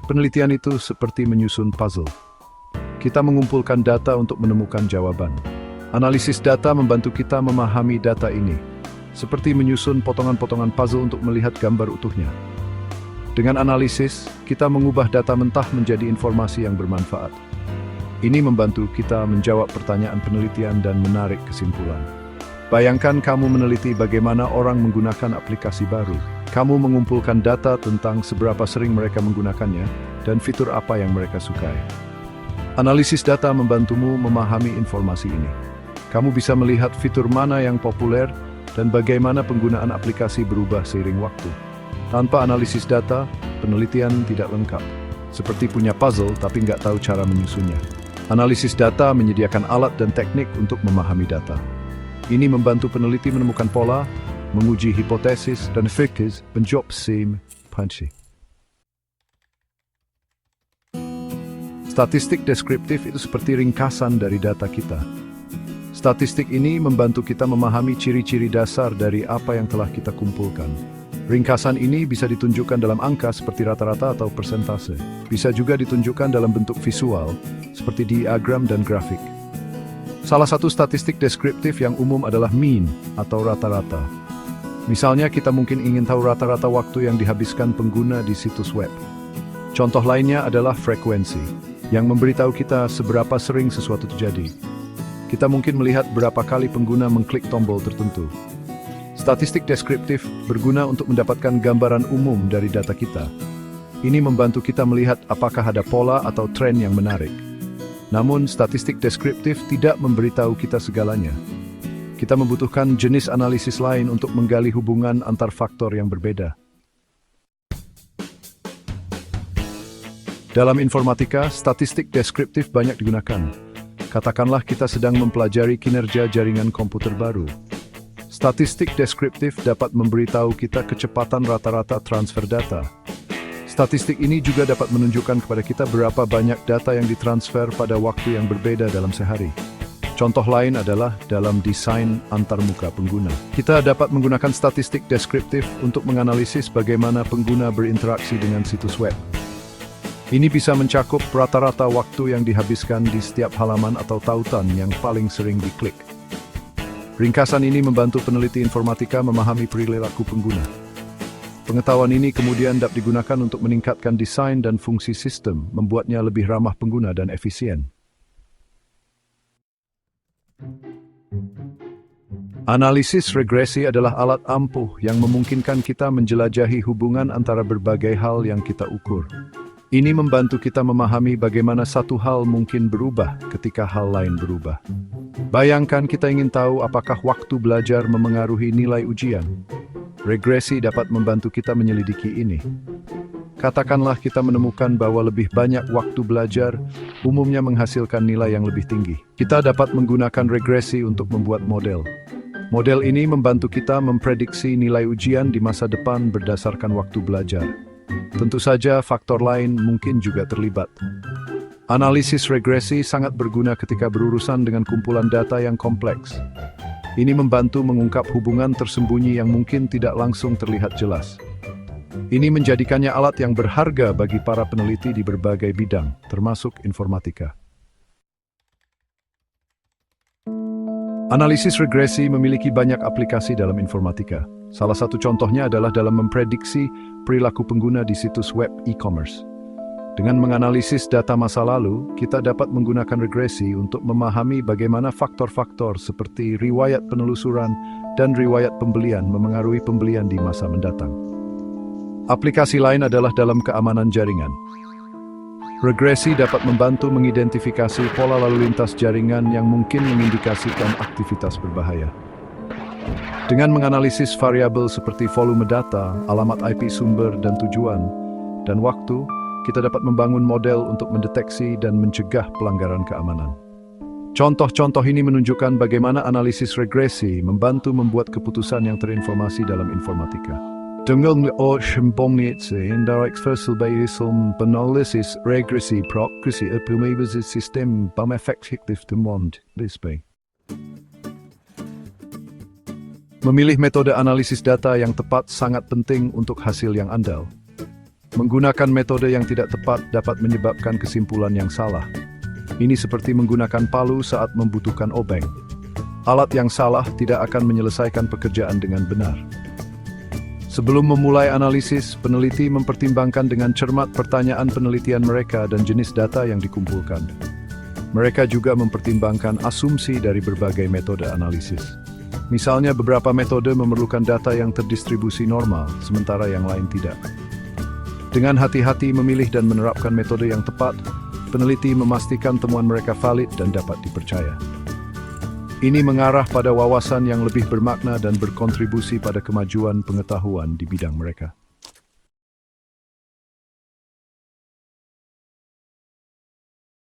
Penelitian itu seperti menyusun puzzle. Kita mengumpulkan data untuk menemukan jawaban. Analisis data membantu kita memahami data ini, seperti menyusun potongan-potongan puzzle untuk melihat gambar utuhnya. Dengan analisis, kita mengubah data mentah menjadi informasi yang bermanfaat. Ini membantu kita menjawab pertanyaan penelitian dan menarik kesimpulan. Bayangkan kamu meneliti bagaimana orang menggunakan aplikasi baru. Kamu mengumpulkan data tentang seberapa sering mereka menggunakannya dan fitur apa yang mereka sukai. Analisis data membantumu memahami informasi ini. Kamu bisa melihat fitur mana yang populer dan bagaimana penggunaan aplikasi berubah seiring waktu. Tanpa analisis data, penelitian tidak lengkap. Seperti punya puzzle tapi nggak tahu cara menyusunnya. Analisis data menyediakan alat dan teknik untuk memahami data. Ini membantu peneliti menemukan pola, menguji hipotesis, dan fikir menjawab punchy. Statistik deskriptif itu seperti ringkasan dari data kita. Statistik ini membantu kita memahami ciri-ciri dasar dari apa yang telah kita kumpulkan. Ringkasan ini bisa ditunjukkan dalam angka seperti rata-rata atau persentase. Bisa juga ditunjukkan dalam bentuk visual, seperti diagram dan grafik. Salah satu statistik deskriptif yang umum adalah mean atau rata-rata. Misalnya kita mungkin ingin tahu rata-rata waktu yang dihabiskan pengguna di situs web. Contoh lainnya adalah frekuensi, yang memberitahu kita seberapa sering sesuatu terjadi. Kita mungkin melihat berapa kali pengguna mengklik tombol tertentu. Statistik deskriptif berguna untuk mendapatkan gambaran umum dari data kita. Ini membantu kita melihat apakah ada pola atau tren yang menarik. Namun, statistik deskriptif tidak memberitahu kita segalanya. Kita membutuhkan jenis analisis lain untuk menggali hubungan antar faktor yang berbeda. Dalam informatika, statistik deskriptif banyak digunakan. Katakanlah kita sedang mempelajari kinerja jaringan komputer baru. Statistik deskriptif dapat memberitahu kita kecepatan rata-rata transfer data. Statistik ini juga dapat menunjukkan kepada kita berapa banyak data yang ditransfer pada waktu yang berbeda dalam sehari. Contoh lain adalah dalam desain antarmuka pengguna. Kita dapat menggunakan statistik deskriptif untuk menganalisis bagaimana pengguna berinteraksi dengan situs web. Ini bisa mencakup rata-rata waktu yang dihabiskan di setiap halaman atau tautan yang paling sering diklik. Ringkasan ini membantu peneliti informatika memahami perilaku pengguna. Pengetahuan ini kemudian dapat digunakan untuk meningkatkan desain dan fungsi sistem, membuatnya lebih ramah pengguna dan efisien. Analisis regresi adalah alat ampuh yang memungkinkan kita menjelajahi hubungan antara berbagai hal yang kita ukur. Ini membantu kita memahami bagaimana satu hal mungkin berubah ketika hal lain berubah. Bayangkan kita ingin tahu apakah waktu belajar memengaruhi nilai ujian. Regresi dapat membantu kita menyelidiki ini. Katakanlah kita menemukan bahwa lebih banyak waktu belajar umumnya menghasilkan nilai yang lebih tinggi. Kita dapat menggunakan regresi untuk membuat model. Model ini membantu kita memprediksi nilai ujian di masa depan berdasarkan waktu belajar. Tentu saja faktor lain mungkin juga terlibat. Analisis regresi sangat berguna ketika berurusan dengan kumpulan data yang kompleks. Ini membantu mengungkap hubungan tersembunyi yang mungkin tidak langsung terlihat jelas. Ini menjadikannya alat yang berharga bagi para peneliti di berbagai bidang, termasuk informatika. Analisis regresi memiliki banyak aplikasi dalam informatika. Salah satu contohnya adalah dalam memprediksi perilaku pengguna di situs web e-commerce. Dengan menganalisis data masa lalu, kita dapat menggunakan regresi untuk memahami bagaimana faktor-faktor seperti riwayat penelusuran dan riwayat pembelian memengaruhi pembelian di masa mendatang. Aplikasi lain adalah dalam keamanan jaringan. Regresi dapat membantu mengidentifikasi pola lalu lintas jaringan yang mungkin mengindikasikan aktivitas berbahaya. Dengan menganalisis variabel seperti volume data, alamat IP sumber dan tujuan, dan waktu, kita dapat membangun model untuk mendeteksi dan mencegah pelanggaran keamanan. Contoh-contoh ini menunjukkan bagaimana analisis regresi membantu membuat keputusan yang terinformasi dalam informatika. Dengan indirect analisis regresi progresi optimize sistem efektif demond display. Memilih metode analisis data yang tepat sangat penting untuk hasil yang andal. Menggunakan metode yang tidak tepat dapat menyebabkan kesimpulan yang salah. Ini seperti menggunakan palu saat membutuhkan obeng. Alat yang salah tidak akan menyelesaikan pekerjaan dengan benar. Sebelum memulai analisis, peneliti mempertimbangkan dengan cermat pertanyaan penelitian mereka dan jenis data yang dikumpulkan. Mereka juga mempertimbangkan asumsi dari berbagai metode analisis. Misalnya, beberapa metode memerlukan data yang terdistribusi normal, sementara yang lain tidak. Dengan hati-hati memilih dan menerapkan metode yang tepat, peneliti memastikan temuan mereka valid dan dapat dipercaya. Ini mengarah pada wawasan yang lebih bermakna dan berkontribusi pada kemajuan pengetahuan di bidang mereka.